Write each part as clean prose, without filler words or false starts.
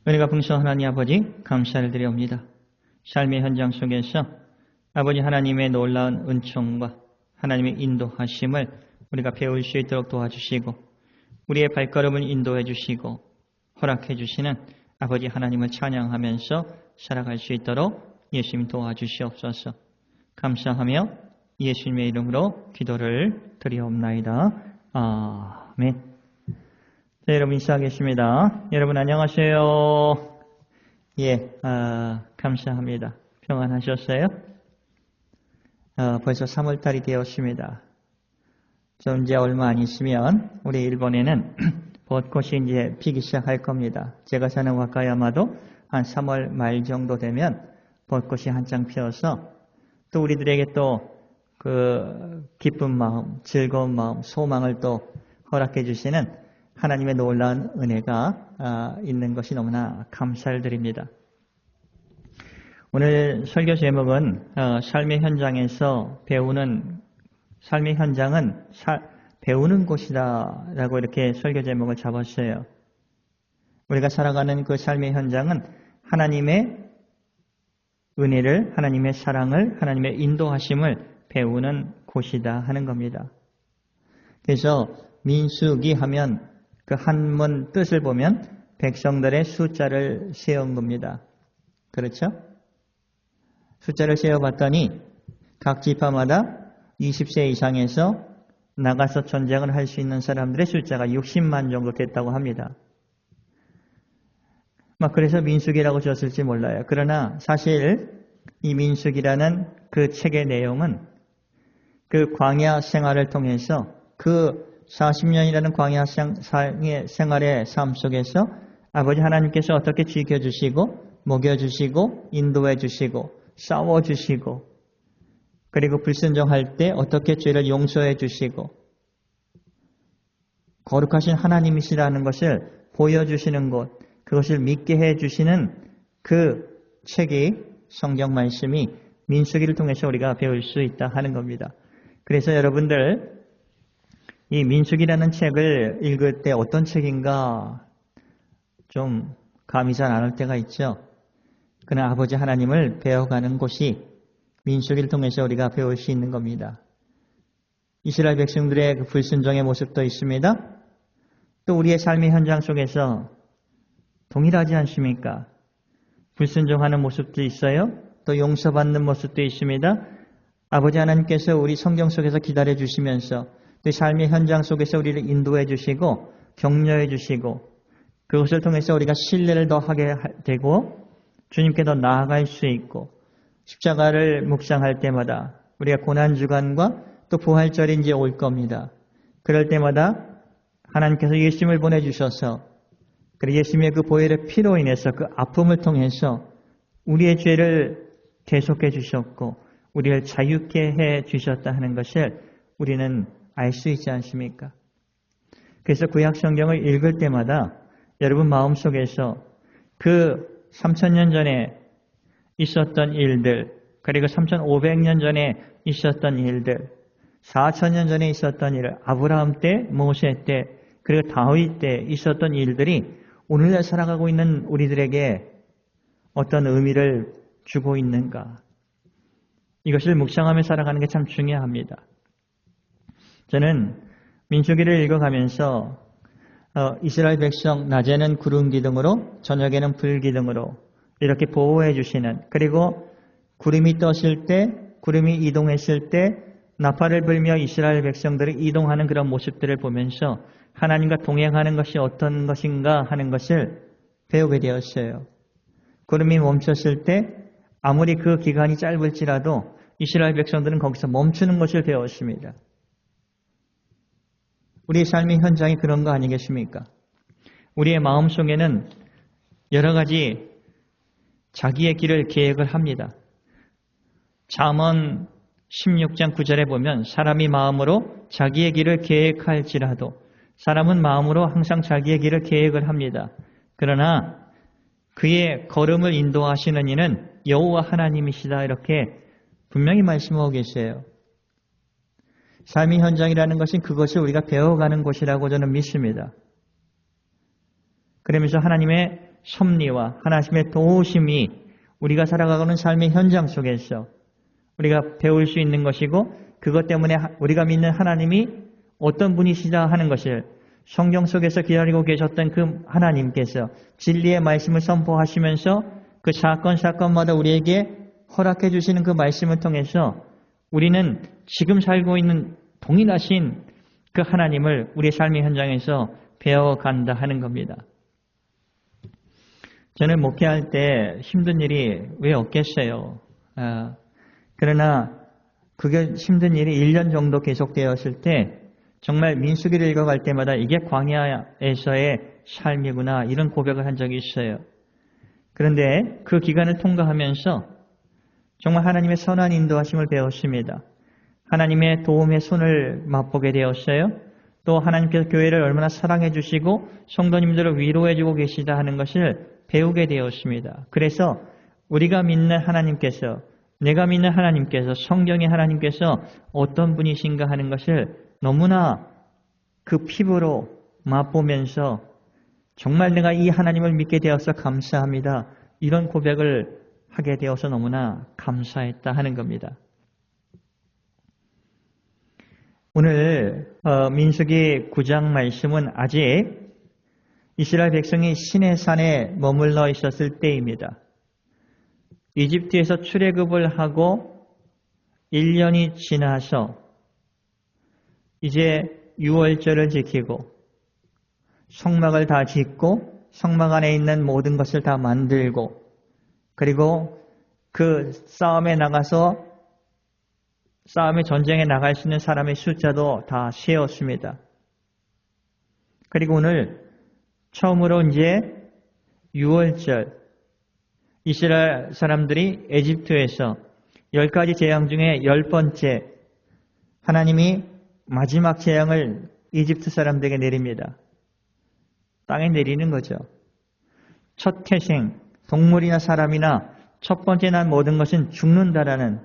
은혜가 풍성한 하나님 아버지 감사를 드려옵니다. 삶의 현장 속에서 아버지 하나님의 놀라운 은총과 하나님의 인도하심을 우리가 배울 수 있도록 도와주시고 우리의 발걸음을 인도해 주시고 허락해 주시는 아버지 하나님을 찬양하면서 살아갈 수 있도록 예수님 도와주시옵소서. 감사하며 예수님의 이름으로 기도를 드리옵나이다. 아멘. 네, 여러분 인사하겠습니다. 여러분 안녕하세요. 감사합니다. 평안하셨어요? 벌써 3월달이 되었습니다. 좀 이제 얼마 안 있으면 우리 일본에는 벚꽃이 이제 피기 시작할 겁니다. 제가 사는 와카야마도 한 3월 말 정도 되면 벚꽃이 한창 피어서 또 우리들에게 또 그 기쁜 마음, 즐거운 마음, 소망을 또 허락해 주시는 하나님의 놀라운 은혜가 있는 것이 너무나 감사를 드립니다. 오늘 설교 제목은 삶의 현장에서 배우는, 삶의 현장은 배우는 곳이다 라고 이렇게 설교 제목을 잡았어요. 우리가 살아가는 그 삶의 현장은 하나님의 은혜를, 하나님의 사랑을, 하나님의 인도하심을 배우는 곳이다 하는 겁니다. 그래서 민수기 하면 그 한문 뜻을 보면 백성들의 숫자를 세운 겁니다. 그렇죠? 숫자를 세어봤더니 각 지파마다 20세 이상에서 나가서 전쟁을 할 수 있는 사람들의 숫자가 60만 정도 됐다고 합니다. 그래서 민수기라고 지었을지 몰라요. 그러나 사실 이 민수기라는 그 책의 내용은 그 광야 생활을 통해서 그 40년이라는 광야 생활의 삶 속에서 아버지 하나님께서 어떻게 지켜주시고 먹여주시고 인도해주시고 싸워주시고 그리고 불순종할 때 어떻게 죄를 용서해주시고 거룩하신 하나님이시라는 것을 보여주시는 것, 그것을 믿게 해주시는 그 책이 성경 말씀이 민수기를 통해서 우리가 배울 수 있다 하는 겁니다. 그래서 여러분들 이 민수기라는 책을 읽을 때 어떤 책인가 좀 감이 잘 안 올 때가 있죠. 그러나 아버지 하나님을 배워가는 곳이 민수기를 통해서 우리가 배울 수 있는 겁니다. 이스라엘 백성들의 그 불순종의 모습도 있습니다. 또 우리의 삶의 현장 속에서 동일하지 않습니까? 불순종하는 모습도 있어요. 또 용서받는 모습도 있습니다. 아버지 하나님께서 우리 성경 속에서 기다려 주시면서 또 삶의 현장 속에서 우리를 인도해 주시고 격려해 주시고 그것을 통해서 우리가 신뢰를 더 하게 되고 주님께 더 나아갈 수 있고 십자가를 묵상할 때마다 우리가 고난주간과 또 부활절이 이제 올 겁니다. 그럴 때마다 하나님께서 예수님을 보내주셔서 그리고 예수님의 그 보혈의 피로 인해서 그 아픔을 통해서 우리의 죄를 대속해 주셨고 우리를 자유케 해 주셨다 하는 것을 우리는 알 수 있지 않습니까? 그래서 구약 성경을 읽을 때마다 여러분 마음속에서 그 3000년 전에 있었던 일들, 그리고 3500년 전에 있었던 일들, 4000년 전에 있었던 일, 아브라함 때, 모세 때, 그리고 다윗 때 있었던 일들이 오늘날 살아가고 있는 우리들에게 어떤 의미를 주고 있는가? 이것을 묵상하며 살아가는 게 참 중요합니다. 저는 민수기를 읽어가면서 이스라엘 백성 낮에는 구름 기둥으로 저녁에는 불 기둥으로 이렇게 보호해 주시는, 그리고 구름이 떴을 때, 구름이 이동했을 때 나팔을 불며 이스라엘 백성들이 이동하는 그런 모습들을 보면서 하나님과 동행하는 것이 어떤 것인가 하는 것을 배우게 되었어요. 구름이 멈췄을 때 아무리 그 기간이 짧을지라도 이스라엘 백성들은 거기서 멈추는 것을 배웠습니다. 우리의 삶의 현장이 그런 거 아니겠습니까? 우리의 마음속에는 여러 가지 자기의 길을 계획을 합니다. 잠언 16장 9절에 보면 사람이 마음으로 자기의 길을 계획할지라도 사람은 마음으로 항상 자기의 길을 계획을 합니다. 그러나 그의 걸음을 인도하시는 이는 여호와 하나님이시다 이렇게 분명히 말씀하고 계세요. 삶의 현장이라는 것은 그것을 우리가 배워가는 곳이라고 저는 믿습니다. 그러면서 하나님의 섭리와 하나님의 도우심이 우리가 살아가는 삶의 현장 속에서 우리가 배울 수 있는 것이고 그것 때문에 우리가 믿는 하나님이 어떤 분이시다 하는 것을 성경 속에서 기다리고 계셨던 그 하나님께서 진리의 말씀을 선포하시면서 그 사건마다 우리에게 허락해 주시는 그 말씀을 통해서 우리는 지금 살고 있는 동일하신 그 하나님을 우리의 삶의 현장에서 배워간다 하는 겁니다. 저는 목회할 때 힘든 일이 왜 없겠어요. 그러나 그게 힘든 일이 1년 정도 계속되었을 때 정말 민수기를 읽어갈 때마다 이게 광야에서의 삶이구나 이런 고백을 한 적이 있어요. 그런데 그 기간을 통과하면서 정말 하나님의 선한 인도하심을 배웠습니다. 하나님의 도움의 손을 맛보게 되었어요. 또 하나님께서 교회를 얼마나 사랑해 주시고 성도님들을 위로해 주고 계시다 하는 것을 배우게 되었습니다. 그래서 우리가 믿는 하나님께서 내가 믿는 하나님께서 성경의 하나님께서 어떤 분이신가 하는 것을 너무나 그 피부로 맛보면서 정말 내가 이 하나님을 믿게 되어서 감사합니다. 이런 고백을 하게 되어서 너무나 감사했다 하는 겁니다. 오늘 민수기 9장 말씀은 아직 이스라엘 백성이 시내산에 머물러 있었을 때입니다. 이집트에서 출애굽을 하고 1년이 지나서 이제 유월절을 지키고 성막을 다 짓고 성막 안에 있는 모든 것을 다 만들고 그리고 그 싸움에 나가서 싸움의 전쟁에 나갈 수 있는 사람의 숫자도 다 세었습니다. 그리고 오늘 처음으로 이제 유월절 이스라엘 사람들이 에집트에서 10가지 재앙 중에 10번째 하나님이 마지막 재앙을 이집트 사람들에게 내립니다. 땅에 내리는 거죠. 첫 태생, 동물이나 사람이나 첫 번째 난 모든 것은 죽는다라는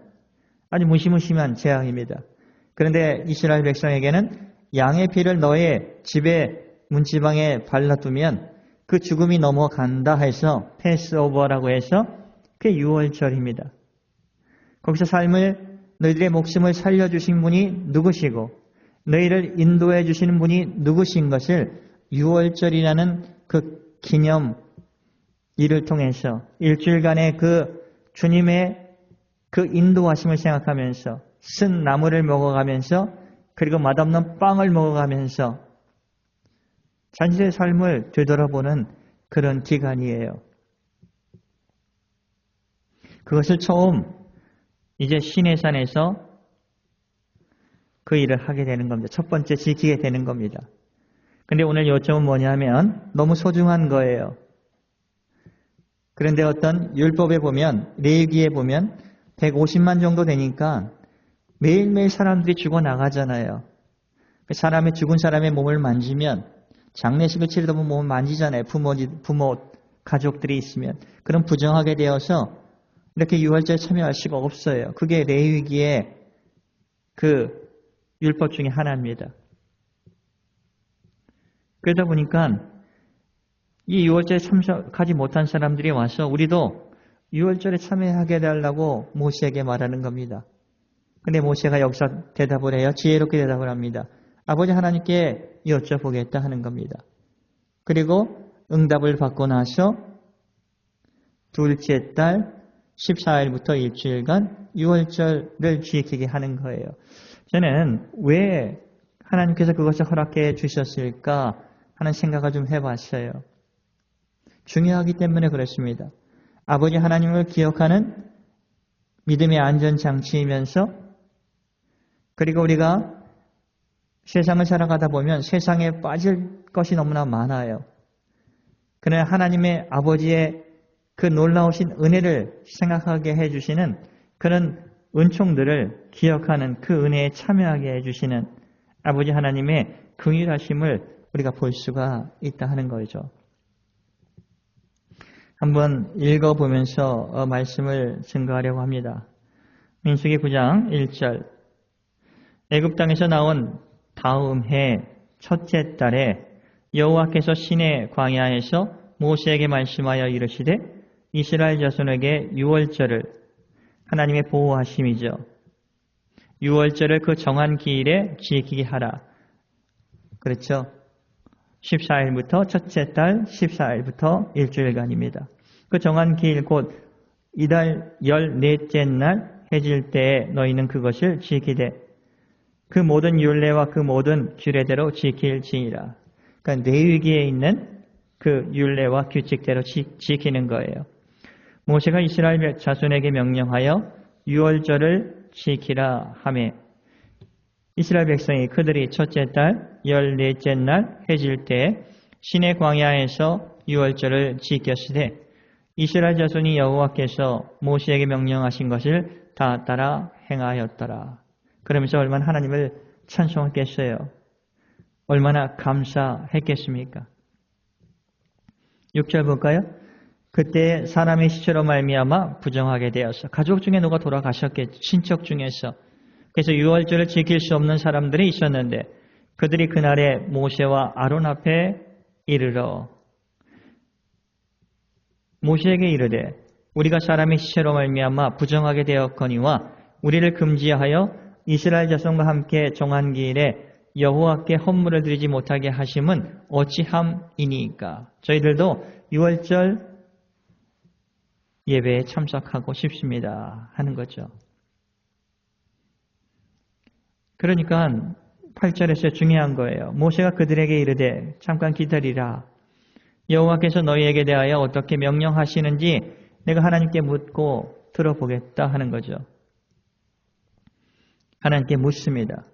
아주 무시무시한 재앙입니다. 그런데 이스라엘 백성에게는 양의 피를 너의 집에 문지방에 발라두면 그 죽음이 넘어간다 해서 패스오버라고 해서 그게 유월절입니다. 거기서 삶을 너희들의 목숨을 살려주신 분이 누구시고 너희를 인도해 주시는 분이 누구신 것을 유월절이라는 그 기념 일을 통해서 일주일간의 그 주님의 그 인도하심을 생각하면서 쓴 나물을 먹어가면서 그리고 맛없는 빵을 먹어가면서 자신의 삶을 되돌아보는 그런 기간이에요. 그것을 처음 이제 시내산에서 그 일을 하게 되는 겁니다. 첫 번째 지키게 되는 겁니다. 근데 오늘 요점은 뭐냐면 너무 소중한 거예요. 그런데 어떤 율법에 보면 레위기에 보면 150만 정도 되니까 매일매일 사람들이 죽어나가잖아요. 사람의 죽은 사람의 몸을 만지면 장례식을 치르다 보면 몸을 만지잖아요. 부모 가족들이 있으면. 그럼 부정하게 되어서 이렇게 유월절에 참여할 수가 없어요. 그게 레위기의 그 율법 중에 하나입니다. 그러다 보니까 이 유월절에 참석하지 못한 사람들이 와서 우리도 유월절에 참여하게 해달라고 모세에게 말하는 겁니다. 근데 모세가 여기서 대답을 해요. 지혜롭게 대답을 합니다. 아버지 하나님께 여쭤보겠다 하는 겁니다. 그리고 응답을 받고 나서 둘째 달 14일부터 일주일간 유월절을 지키게 하는 거예요. 저는 왜 하나님께서 그것을 허락해 주셨을까 하는 생각을 좀 해봤어요. 중요하기 때문에 그렇습니다. 아버지 하나님을 기억하는 믿음의 안전장치이면서 그리고 우리가 세상을 살아가다 보면 세상에 빠질 것이 너무나 많아요. 그러나 하나님의 아버지의 그 놀라우신 은혜를 생각하게 해주시는 그런 은총들을 기억하는 그 은혜에 참여하게 해주시는 아버지 하나님의 긍휼하심을 우리가 볼 수가 있다 하는 거죠. 한번 읽어보면서 말씀을 증거하려고 합니다. 민수기 9장 1절 애굽 땅에서 나온 다음 해 첫째 달에 여호와께서 시내 광야에서 모세에게 말씀하여 이르시되 이스라엘 자손에게 유월절을 하나님의 보호하심이죠. 유월절을 그 정한 기일에 지키게 하라. 그렇죠. 14일부터 첫째 달 14일부터 일주일간입니다. 그 정한 기일 곧 이달 14째 날 해질 때에 너희는 그것을 지키되 그 모든 율례와 그 모든 규례대로 지킬지니라. 그러니까 내위기에 있는 그 율례와 규칙대로 지키는 거예요. 모세가 이스라엘 자손에게 명령하여 유월절을 지키라 하매 이스라엘 백성이 그들이 첫째 달 14째 날 해질 때에 시내 광야에서 유월절을 지켰으되 이스라엘 자손이 여호와께서 모세에게 명령하신 것을 다 따라 행하였더라. 그러면서 얼마나 하나님을 찬송했겠어요. 얼마나 감사했겠습니까? 6절 볼까요? 그때 사람의 시체로 말미암아 부정하게 되어서 가족 중에 누가 돌아가셨겠죠. 친척 중에서. 그래서 유월절을 지킬 수 없는 사람들이 있었는데 그들이 그날에 모세와 아론 앞에 이르러 모세에게 이르되 우리가 사람의 시체로 말미암아 부정하게 되었거니와 우리를 금지하여 이스라엘 자손과 함께 정한 기일에 여호와께 헌물을 드리지 못하게 하심은 어찌함이니까. 저희들도 유월절 예배에 참석하고 싶습니다 하는 거죠. 그러니까 8절에서 중요한 거예요. 모세가 그들에게 이르되 잠깐 기다리라. 여호와께서 너희에게 대하여 어떻게 명령하시는지 내가 하나님께 묻고 들어보겠다 하는 거죠. 하나님께 묻습니다.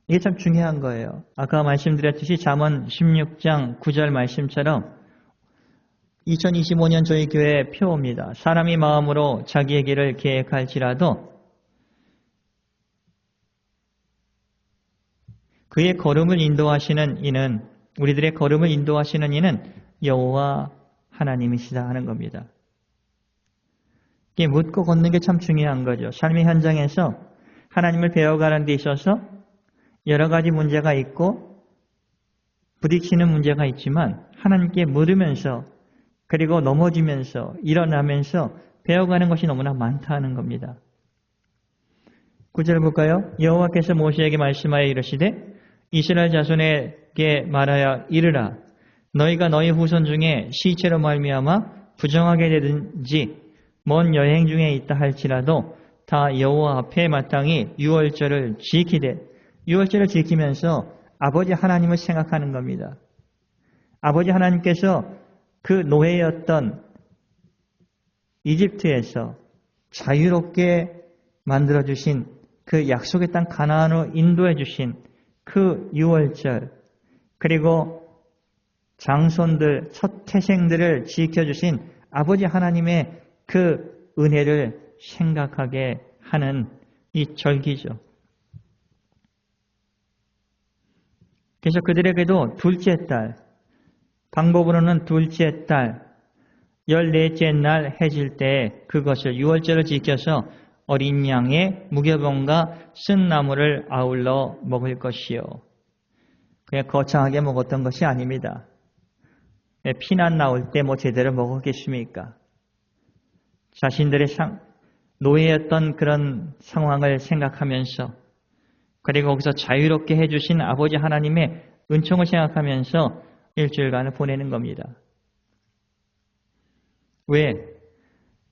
이게 참 중요한 거예요. 아까 말씀드렸듯이 잠언 16장 9절 말씀처럼 2025년 저희 교회의 표입니다. 사람이 마음으로 자기의 길을 계획할지라도 그의 걸음을 인도하시는 이는 우리들의 걸음을 인도하시는 이는 여호와 하나님이시다 하는 겁니다. 이게 묻고 걷는 게 참 중요한 거죠. 삶의 현장에서 하나님을 배워가는 데 있어서 여러 가지 문제가 있고 부딪히는 문제가 있지만 하나님께 물으면서 그리고 넘어지면서 일어나면서 배워가는 것이 너무나 많다는 겁니다. 9절 볼까요? 여호와께서 모세에게 말씀하여 이르시되 이스라엘 자손에게 말하여 이르라. 너희가 너희 후손 중에 시체로 말미암아 부정하게 되든지 먼 여행 중에 있다 할지라도 다 여호와 앞에 마땅히 유월절을 지키되 유월절을 지키면서 아버지 하나님을 생각하는 겁니다. 아버지 하나님께서 그 노예였던 이집트에서 자유롭게 만들어주신 그 약속의 땅 가나안으로 인도해 주신 그 유월절 그리고 장손들 첫 태생들을 지켜주신 아버지 하나님의 그 은혜를 생각하게 하는 이 절기죠. 그래서 그들에게도 둘째 달, 방법으로는 둘째 달, 14째 날 해질 때 그것을 유월절을 지켜서 어린 양의 무교병과 쓴 나물을 아울러 먹을 것이요. 그냥 거창하게 먹었던 것이 아닙니다. 피난 나올 때 뭐 제대로 먹었겠습니까? 자신들의 노예였던 그런 상황을 생각하면서 그리고 거기서 자유롭게 해주신 아버지 하나님의 은총을 생각하면서 일주일간을 보내는 겁니다. 왜?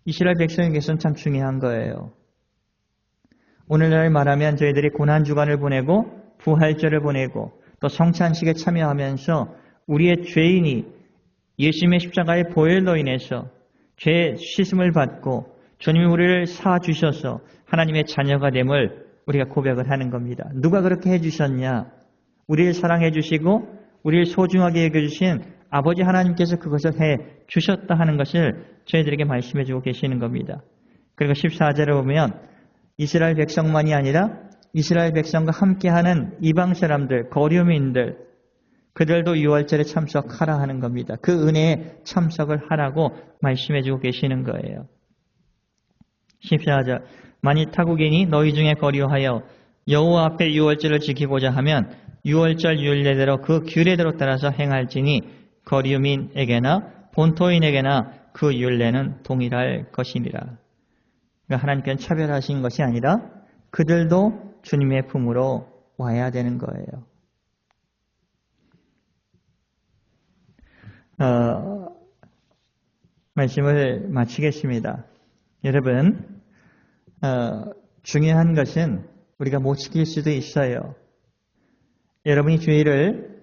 이스라엘 백성에게서는 참 중요한 거예요. 오늘날 말하면 저희들이 고난주간을 보내고 부활절을 보내고 또 성찬식에 참여하면서 우리의 죄인이 예수님의 십자가의 보혈로 인해서 죄 씻음을 받고 주님이 우리를 사주셔서 하나님의 자녀가 됨을 우리가 고백을 하는 겁니다. 누가 그렇게 해주셨냐? 우리를 사랑해 주시고 우리를 소중하게 여겨주신 아버지 하나님께서 그것을 해주셨다 하는 것을 저희들에게 말씀해 주고 계시는 겁니다. 그리고 14절에 보면 이스라엘 백성만이 아니라 이스라엘 백성과 함께하는 이방 사람들, 거류민들 그들도 유월절에 참석하라 하는 겁니다. 그 은혜에 참석을 하라고 말씀해 주고 계시는 거예요. 14절 만일 타국인이 너희 중에 거류하여 여호와 앞에 유월절을 지키고자 하면 유월절 율례대로 그 규례대로 따라서 행할지니 거류민에게나 본토인에게나 그 율례는 동일할 것이니라. 그러니까 하나님께는 차별하신 것이 아니라 그들도 주님의 품으로 와야 되는 거예요. 말씀을 마치겠습니다. 여러분, 중요한 것은 우리가 못 지킬 수도 있어요. 여러분이 주의를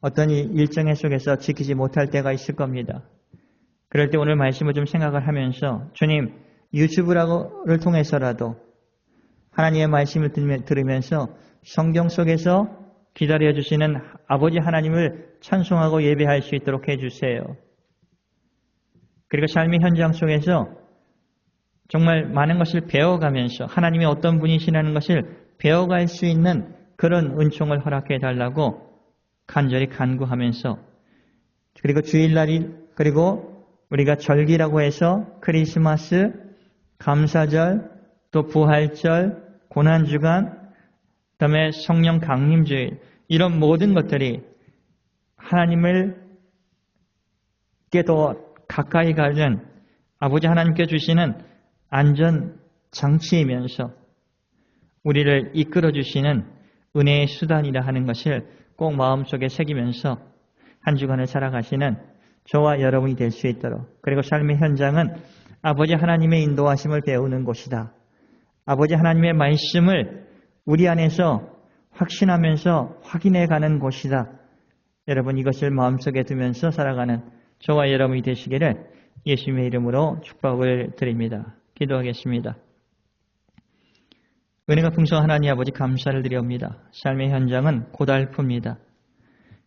어떤 일정 속에서 지키지 못할 때가 있을 겁니다. 그럴 때 오늘 말씀을 좀 생각을 하면서 주님, 유튜브를 통해서라도 하나님의 말씀을 들으면서 성경 속에서 기다려주시는 아버지 하나님을 찬송하고 예배할 수 있도록 해주세요. 그리고 삶의 현장 속에서 정말 많은 것을 배워가면서 하나님이 어떤 분이시라는 것을 배워갈 수 있는 그런 은총을 허락해 달라고 간절히 간구하면서, 그리고 주일날이, 그리고 우리가 절기라고 해서 크리스마스, 감사절, 또 부활절, 고난주간, 그다음에 성령 강림주일, 이런 모든 것들이 하나님을 더 가까이 가는 아버지 하나님께 주시는 안전 장치이면서 우리를 이끌어 주시는 은혜의 수단이라 하는 것을 꼭 마음속에 새기면서 한 주간을 살아가시는 저와 여러분이 될 수 있도록, 그리고 삶의 현장은 아버지 하나님의 인도하심을 배우는 곳이다. 아버지 하나님의 말씀을 우리 안에서 확신하면서 확인해가는 곳이다. 여러분, 이것을 마음속에 두면서 살아가는 저와 여러분이 되시기를 예수님의 이름으로 축복을 드립니다. 기도하겠습니다. 은혜가 풍성한 하나님 아버지, 감사를 드려옵니다. 삶의 현장은 고달픕니다.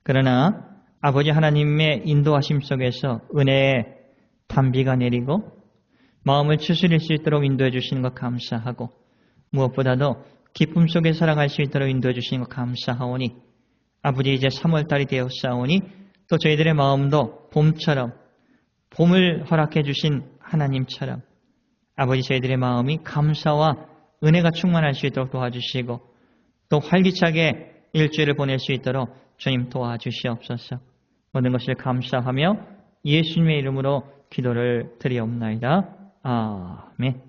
그러나 아버지 하나님의 인도하심 속에서 은혜의 단비가 내리고 마음을 추스릴 수 있도록 인도해 주시는 것 감사하고, 무엇보다도 기쁨 속에 살아갈 수 있도록 인도해 주시는 것 감사하오니, 아버지, 이제 3월달이 되었사오니 또 저희들의 마음도 봄처럼, 봄을 허락해 주신 하나님처럼 아버지, 저희들의 마음이 감사와 은혜가 충만할 수 있도록 도와주시고, 또 활기차게 일주일을 보낼 수 있도록 주님 도와주시옵소서. 모든 것을 감사하며 예수님의 이름으로 기도를 드리옵나이다. 아멘.